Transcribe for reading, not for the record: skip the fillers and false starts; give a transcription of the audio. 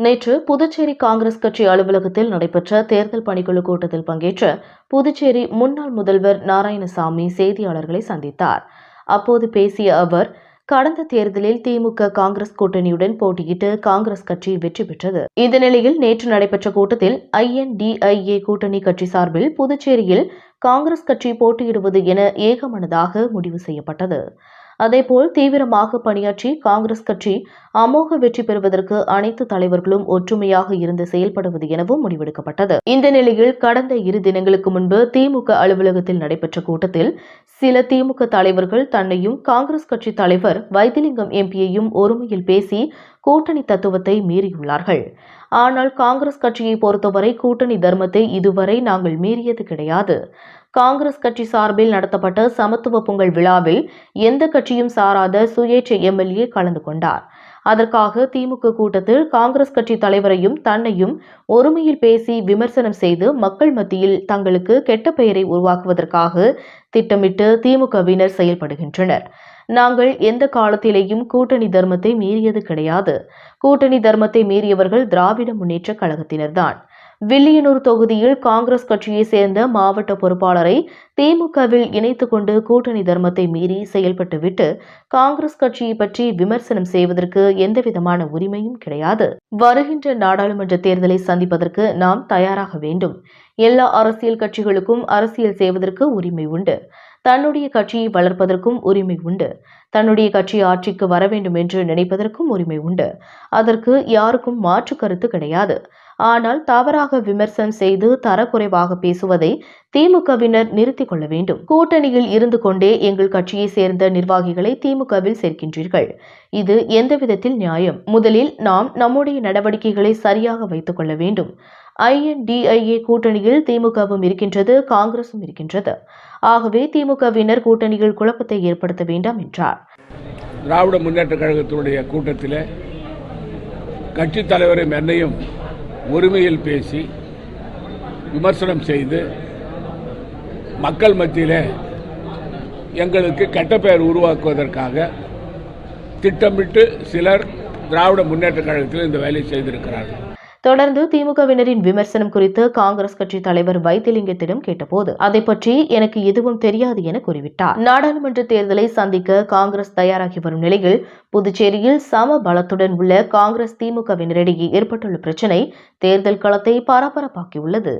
நேற்று புதுச்சேரி காங்கிரஸ் கட்சி அலுவலகத்தில் நடைபெற்ற தேர்தல் பணிக்குழு கூட்டத்தில் பங்கேற்ற புதுச்சேரி முன்னாள் முதல்வர் நாராயணசாமி செய்தியாளர்களை சந்தித்தார். அப்போது பேசிய அவர், கடந்த தேர்தலில் திமுக காங்கிரஸ் கூட்டணியுடன் போட்டியிட்டு காங்கிரஸ் கட்சி வெற்றி பெற்றது. இந்த நிலையில் நேற்று நடைபெற்ற கூட்டத்தில் INDIA கூட்டணி கட்சி சார்பில் புதுச்சேரியில் காங்கிரஸ் கட்சி போட்டியிடுவது என ஏகமனதாக முடிவு செய்யப்பட்டது. அதேபோல் தீவிரமாக பணியாற்றி காங்கிரஸ் கட்சி அமோக வெற்றி பெறுவதற்கு அனைத்து தலைவர்களும் ஒற்றுமையாக இருந்து செயல்படுவது எனவும் முடிவெடுக்கப்பட்டது. இந்த நிலையில் கடந்த 2 தினங்களுக்கு முன்பு திமுக அலுவலகத்தில் நடைபெற்ற கூட்டத்தில் சில திமுக தலைவர்கள் தன்னையும் காங்கிரஸ் கட்சி தலைவர் வைத்திலிங்கம் எம்பியையும் ஒருமையில் பேசி கூட்டணி தத்துவத்தை மீறியுள்ளார்கள். ஆனால் காங்கிரஸ் கட்சியை பொறுத்தவரை கூட்டணி தர்மத்தை இதுவரை நாங்கள் மீறியது கிடையாது. காங்கிரஸ் கட்சி சார்பில் நடத்தப்பட்ட சமத்துவ பொங்கல் விழாவில் எந்த கட்சியும் சாராத சுயேட்சை MLA கலந்து கொண்டார். அதற்காக திமுக கூட்டத்தில் காங்கிரஸ் கட்சி தலைவரையும் தன்னையும் ஒருமையில் பேசி விமர்சனம் செய்து மக்கள் மத்தியில் தங்களுக்கு கெட்ட பெயரை உருவாக்குவதற்காக திட்டமிட்டு திமுகவினர் செயல்படுகின்றனர். நாங்கள் எந்த காலத்திலேயும் கூட்டணி தர்மத்தை மீறியது கிடையாது. கூட்டணி தர்மத்தை மீறியவர்கள் திராவிட முன்னேற்ற கழகத்தினர்தான். வில்லியனூர் தொகுதியில் காங்கிரஸ் கட்சியை சேர்ந்த மாவட்ட பொறுப்பாளரை திமுகவில் இணைத்துக் கொண்டு கூட்டணி தர்மத்தை மீறி செயல்பட்டுவிட்டு காங்கிரஸ் கட்சியை பற்றி விமர்சனம் செய்வதற்கு எந்தவிதமான உரிமையும் கிடையாது. வருகின்ற நாடாளுமன்ற தேர்தலை சந்திப்பதற்கு நாம் தயாராக வேண்டும். எல்லா அரசியல் கட்சிகளுக்கும் அரசியல் செய்வதற்கு உரிமை உண்டு. தன்னுடைய கட்சியை வளர்ப்பதற்கும் உரிமை உண்டு. தன்னுடைய கட்சி ஆட்சிக்கு வர வேண்டும் என்று நினைப்பதற்கும் உரிமை உண்டு. அதற்கு யாருக்கும் மாற்று கருத்து கிடையாது. ஆனால் தவறாக விமர்சனம் செய்து தரக்குறைவாக பேசுவதை திமுகவினர் நிறுத்திக் கொள்ள வேண்டும். கூட்டணியில் இருந்து கொண்டே எங்கள் கட்சியை சேர்ந்த நிர்வாகிகளை திமுகவில் சேர்க்கின்றீர்கள். இது எந்த விதத்தில் நியாயம்? முதலில் நாம் நம்முடைய நடவடிக்கைகளை சரியாக வைத்துக் கொள்ள வேண்டும். INDIA கூட்டணியில் திமுகவும் இருக்கின்றது, காங்கிரசும் இருக்கின்றது. ஆகவே திமுகவினர் கூட்டணியில் குழப்பத்தை ஏற்படுத்த வேண்டாம் என்றார். திராவிட முன்னேற்ற கழகத்தினுடைய கூட்டத்தில் கட்சி தலைவரும் என்னையும் ஒருமையில் பேசி விமர்சனம் செய்து மக்கள் மத்தியில் எங்களுக்கு கெட்ட பெயர் உருவாக்குவதற்காக திட்டமிட்டு சிலர் திராவிட முன்னேற்ற கழகத்தில் இந்த வேலையை செய்திருக்கிறார்கள். தொடர்ந்து திமுகவினரின் விமர்சனம் குறித்து காங்கிரஸ் கட்சி தலைவர் வைத்திலிங்கத்திடம் கேட்டபோது அதை பற்றி எனக்கு எதுவும் தெரியாது என கூறிவிட்டார். நாடாளுமன்ற தேர்தலை சந்திக்க காங்கிரஸ் தயாராகி வரும் நிலையில் புதுச்சேரியில் சம பலத்துடன் உள்ள காங்கிரஸ் திமுகவினரிடையே ஏற்பட்டுள்ள பிரச்சினை தேர்தல் களத்தை பரபரப்பாக்கியுள்ளது.